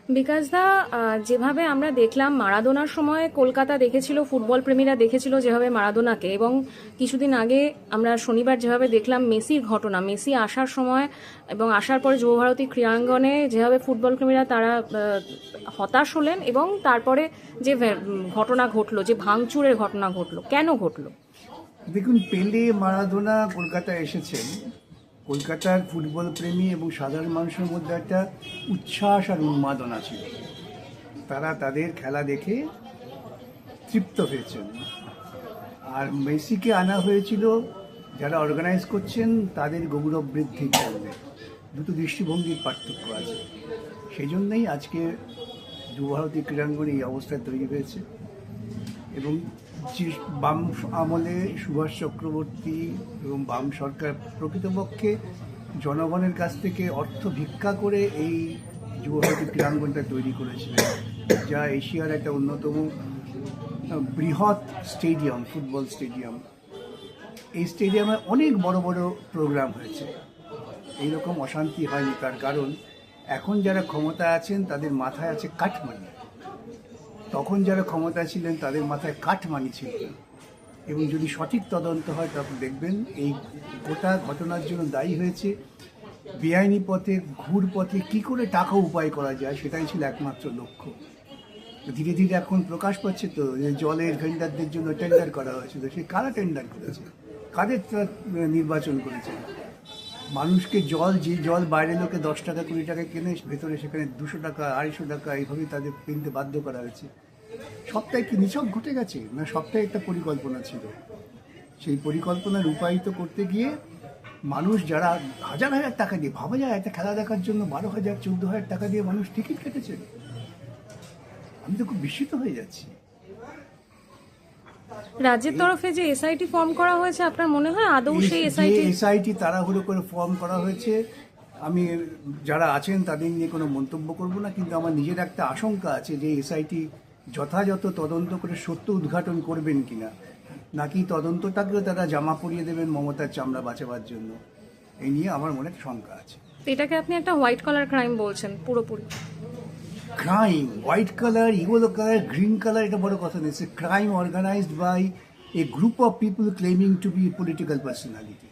বিকাশ দা, যেভাবে আমরা দেখলাম মারাদোনার সময় কলকাতা দেখেছিল, ফুটবল প্রেমীরা দেখেছিল যেভাবে মারাদোনাকে, এবং কিছুদিন আগে আমরা শনিবার যেভাবে দেখলাম মেসির ঘটনা, মেসি আসার সময় এবং আসার পরে যুবভারতী ক্রীড়াঙ্গনে যেভাবে ফুটবল প্রেমীরা তারা হতাশ হলেন, এবং তারপরে যে ঘটনা ঘটলো, যে ভাঙচুরের ঘটনা ঘটলো, কেন ঘটলো? দেখুন, পেলে মারাদোনা কলকাতায় এসেছেন। কলকাতার ফুটবল প্রেমী এবং সাধারণ মানুষের মধ্যে একটা উচ্ছ্বাস আর উন্মাদনা ছিল। তারা তাদের খেলা দেখে তৃপ্ত হয়েছেন। আর মেসিকে আনা হয়েছিল যারা অর্গানাইজ করছেন তাদের গৌরব বৃদ্ধির জন্য। দুটো দৃষ্টিভঙ্গির পার্থক্য আছে। সেই জন্যই আজকে যুবভারতী ক্রীড়াঙ্গনে এই অবস্থায় তৈরি হয়েছে। এবং যে বাম আমলে সুভাষ চক্রবর্তী এবং বাম সরকার প্রকৃতপক্ষে জনগণের কাছ থেকে অর্থ ভিক্ষা করে এই যুবভারতী ক্রীড়াঙ্গনটা তৈরি করেছিলেন, যা এশিয়ার একটা অন্যতম বৃহৎ স্টেডিয়াম, ফুটবল স্টেডিয়াম। এই স্টেডিয়ামে অনেক বড় বড় প্রোগ্রাম হয়েছে। এইরকম অশান্তি হয়নি, তার কারণ এখন যারা ক্ষমতা আছেন তাদের মাথায় আছে কাঠমানি। তখন যারা ক্ষমতা ছিলেন তাদের মাথায় কাঠমানি ছিল না। এবং যদি সঠিক তদন্ত হয় তখন দেখবেন এই গোটা ঘটনার জন্য দায়ী হয়েছে বেআইনি পথে, ঘুর পথে কী করে টাকা উপায় করা যায়, সেটাই ছিল একমাত্র লক্ষ্য। ধীরে ধীরে এখন প্রকাশ পাচ্ছে তো যে জলের ভেন্ডারদের জন্য টেন্ডার করা হয়েছিল, সে কারা টেন্ডার করেছে, কাদের নির্বাচন করেছে? মানুষকে যে জল বাইরে লোকে 10 টাকা 20 টাকা কেনে, ভেতরে সেখানে 200 টাকা 250 টাকা এইভাবেই তাদের কিনতে বাধ্য করা হয়েছে। সবটাই কি নিছক ঘটে গেছে, না সবটাই একটা পরিকল্পনা ছিল? সেই পরিকল্পনা রূপায়িত করতে গিয়ে মানুষ যারা হাজার হাজার টাকা দিয়ে, ভাবা যায় একটা খেলা দেখার জন্য 12,000 14,000 টাকা দিয়ে মানুষ টিকিট কেটেছে। আমি তো খুব বিস্মিত হয়ে যাচ্ছি। রাজ্যের তরফে যে এসআইটি ফর্ম করা হয়েছে, আপনার মনে হয় আদৌ সেই এসআইটি তাড়াহুড়ো করে ফর্ম করা হয়েছে, আমি যারা আছেন তাদের নিয়ে কোনো মন্তব্য করব না, কিন্তু আমার নিজের একটা আশঙ্কা আছে যে এসআইটি যথাযথ তদন্ত করে সত্য উদ্ঘাটন করবেন কিনা, নাকি তদন্তটাকেও তারা জামা পরিয়ে দেবেন মমতার চামড়া বাঁচাবার জন্য, এই নিয়ে আমার মনে একটা শঙ্কা আছে। এটাকে আপনি একটা হোয়াইট কলার ক্রাইম বলছেন পুরোপুরি? Crime, white colour, yellow colour, green colour, এটা বড় কথা নেই। Crime organised by a group of people claiming to be political personality.